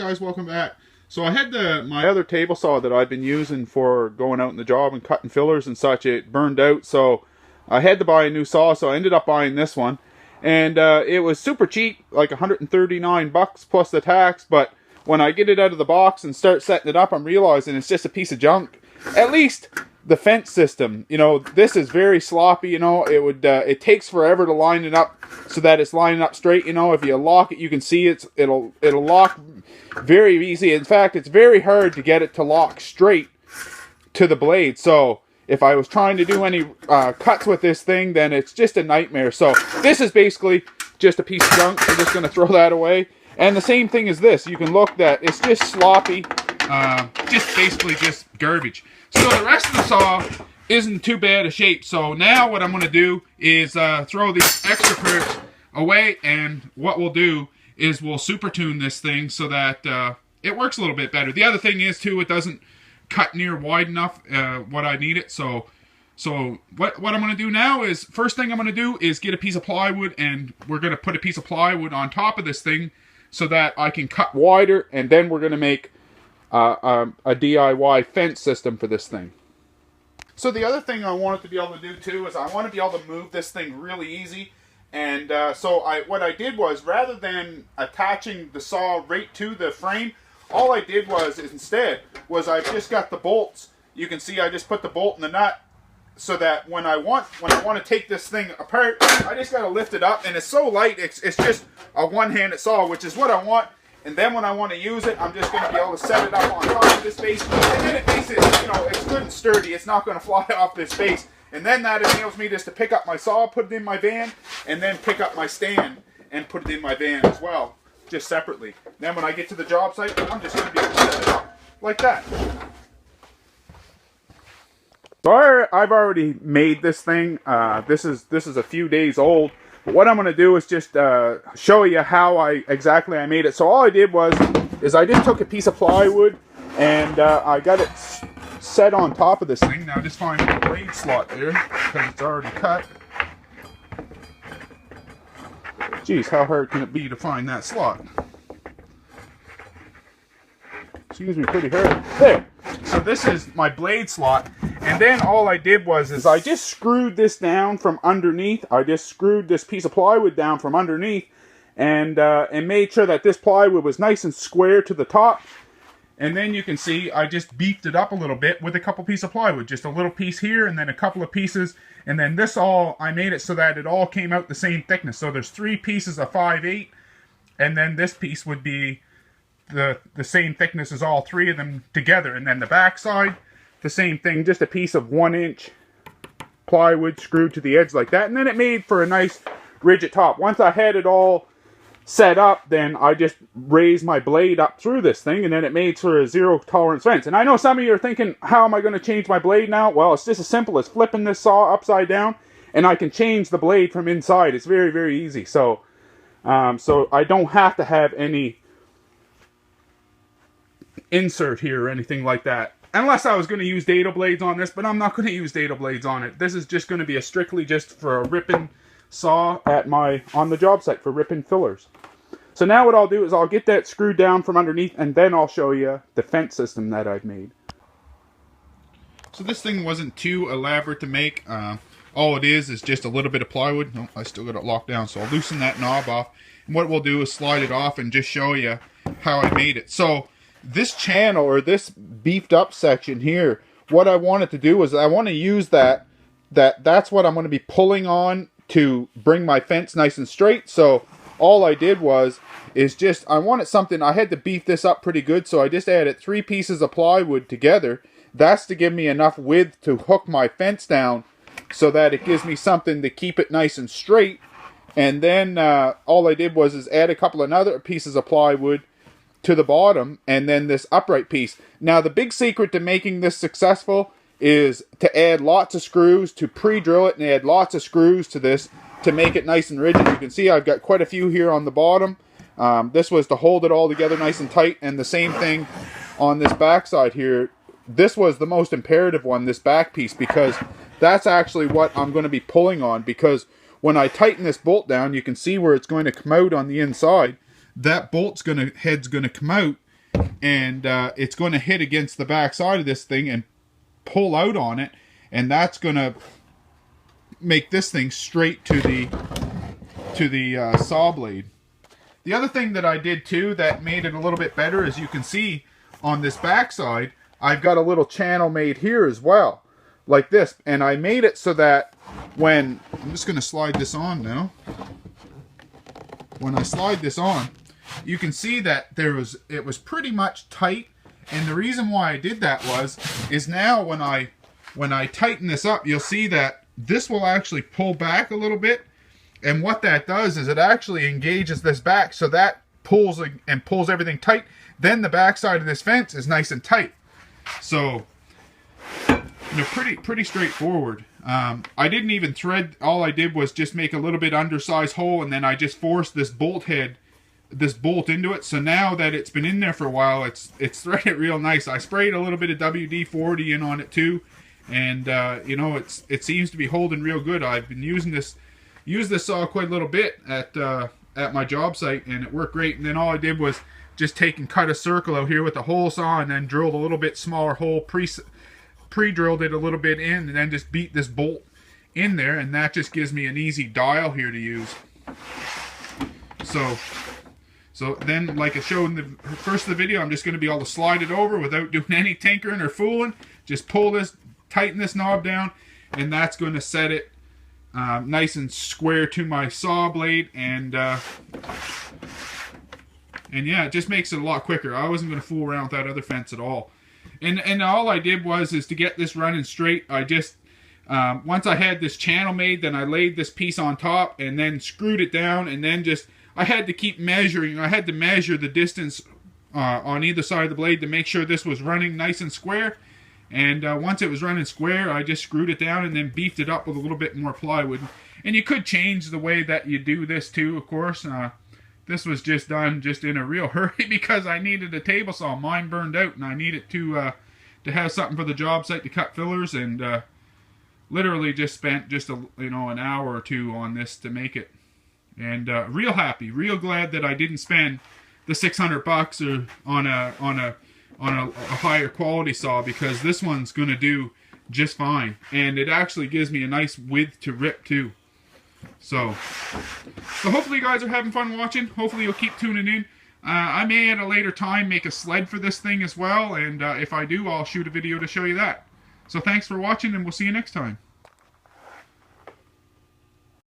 guys, welcome back. So I had my other table saw that I've been using for going out in the job and cutting fillers and such. It burned out, so I had to buy a new saw, so I ended up buying this one. And it was super cheap, like 139 bucks plus the tax, but when I get it out of the box and start setting it up, I'm realizing it's just a piece of junk. At least the fence system, you know, this is very sloppy, you know. It takes forever to line it up so that it's lining up straight, you know. If you lock it, you can see it'll lock very easy. In fact, it's very hard to get it to lock straight to the blade. So if I was trying to do any cuts with this thing, then it's just a nightmare. So this is basically just a piece of junk. I'm just going to throw that away. And the same thing as this. You can look that it's just sloppy. Just basically just garbage. So the rest of the saw isn't too bad a shape. So now what I'm going to do is throw these extra parts away. And what we'll do is we'll super tune this thing so that it works a little bit better. The other thing is too, it doesn't cut near wide enough what I need it. So what I'm going to do now is, first thing I'm going to do is get a piece of plywood, and we're going to put a piece of plywood on top of this thing so that I can cut wider, and then we're going to make a DIY fence system for this thing. So the other thing I wanted to be able to do too is I want to be able to move this thing really easy. And so what I did was, rather than attaching the saw right to the frame, all I did was instead was I just got the bolts. You can see I just put the bolt in the nut so that when I want to take this thing apart, I just got to lift it up, and it's so light. It's just a one-handed saw, which is what I want. And then when I want to use it, I'm just going to be able to set it up on top of this base, and then it makes it, you know, it's good and sturdy. It's not going to fly off this base. And then that enables me just to pick up my saw, put it in my van, and then pick up my stand and put it in my van as well, just separately. Then when I get to the job site, I'm just going to be able to set it up like that. So I've already made this thing. This is a few days old. But what I'm going to do is just show you how exactly I made it. So all I did is I just took a piece of plywood and I got it set on top of this thing. Now just find the blade slot there because it's already cut. Geez, how hard can it be to find that slot? Excuse me, pretty hard. There. So this is my blade slot. And then all I did was I just screwed this down from underneath. I just screwed this piece of plywood down from underneath and made sure that this plywood was nice and square to the top. And then you can see I just beefed it up a little bit with a couple pieces of plywood. Just a little piece here and then a couple of pieces. And then this all, I made it so that it all came out the same thickness. So there's 3 pieces of 5/8. And then this piece would be the same thickness as all 3 of them together. And then the back side, the same thing, just a piece of 1-inch plywood screwed to the edge like that. And then it made for a nice rigid top. Once I had it all set up, then I just raised my blade up through this thing, and then it made for a zero tolerance fence. And I know some of you are thinking, how am I going to change my blade now? Well, it's just as simple as flipping this saw upside down, and I can change the blade from inside. It's very, very easy. So I don't have to have any insert here or anything like that. Unless I was going to use dado blades on this, but I'm not going to use dado blades on it. This is just going to be strictly just for a ripping saw on the job site for ripping fillers. So now what I'll do is I'll get that screwed down from underneath, and then I'll show you the fence system that I've made. So this thing wasn't too elaborate to make. All it is just a little bit of plywood. No, I still got it locked down, so I'll loosen that knob off. And what we'll do is slide it off and just show you how I made it. So this channel, or this beefed up section here, what I wanted to do is I want to use that's what I'm going to be pulling on to bring my fence nice and straight. So all I did I wanted something, I had to beef this up pretty good, so I just added 3 pieces of plywood together. That's to give me enough width to hook my fence down so that it gives me something to keep it nice and straight. And then all I did was add a couple of other pieces of plywood to the bottom, and then this upright piece. Now the big secret to making this successful is to add lots of screws, to pre-drill it and add lots of screws to this to make it nice and rigid. You can see I've got quite a few here on the bottom. This was to hold it all together nice and tight, and the same thing on this back side here. This was the most imperative one, this back piece, because that's actually what I'm going to be pulling on, because when I tighten this bolt down, you can see where it's going to come out on the inside. That head's going to come out, and it's going to hit against the back side of this thing and pull out on it, and that's going to make this thing straight to the saw blade. The other thing that I did too that made it a little bit better, as you can see on this back side, I've got a little channel made here as well, like this, and I made it so that when, I'm just going to slide this on now, when I slide this on, you can see that it was pretty much tight, and the reason why I did that is now when I tighten this up, you'll see that this will actually pull back a little bit, and what that does is it actually engages this back, so that pulls and pulls everything tight. Then the back side of this fence is nice and tight. So, you know, pretty straightforward. I didn't even thread. All I did was just make a little bit undersized hole, and then I just forced this bolt into it. So now that it's been in there for a while, it's threaded real nice. I sprayed a little bit of WD-40 in on it too, and you know, it seems to be holding real good. I've been using this saw quite a little bit at my job site, and it worked great. And then all I did was just take and cut a circle out here with a hole saw, and then drilled a little bit smaller hole, pre-drilled it a little bit in, and then just beat this bolt in there, and that just gives me an easy dial here to use. So then, like I showed in the first of the video, I'm just going to be able to slide it over without doing any tinkering or fooling. Just pull this, tighten this knob down, and that's going to set it nice and square to my saw blade, and yeah, it just makes it a lot quicker. I wasn't going to fool around with that other fence at all. And all I did is to get this running straight, I just, once I had this channel made, then I laid this piece on top and then screwed it down, and then just, I had to keep measuring. I had to measure the distance on either side of the blade to make sure this was running nice and square. And once it was running square, I just screwed it down and then beefed it up with a little bit more plywood. And you could change the way that you do this too, of course. This was just done just in a real hurry because I needed a table saw. Mine burned out, and I needed to have something for the job site to cut fillers, and literally just spent just an hour or two on this to make it. And real happy, real glad that I didn't spend the $600 or on a higher quality saw, because this one's going to do just fine, and it actually gives me a nice width to rip too. So hopefully you guys are having fun watching. Hopefully you'll keep tuning in. I may at a later time make a sled for this thing as well, and if I do, I'll shoot a video to show you that. So thanks for watching, and we'll see you next time.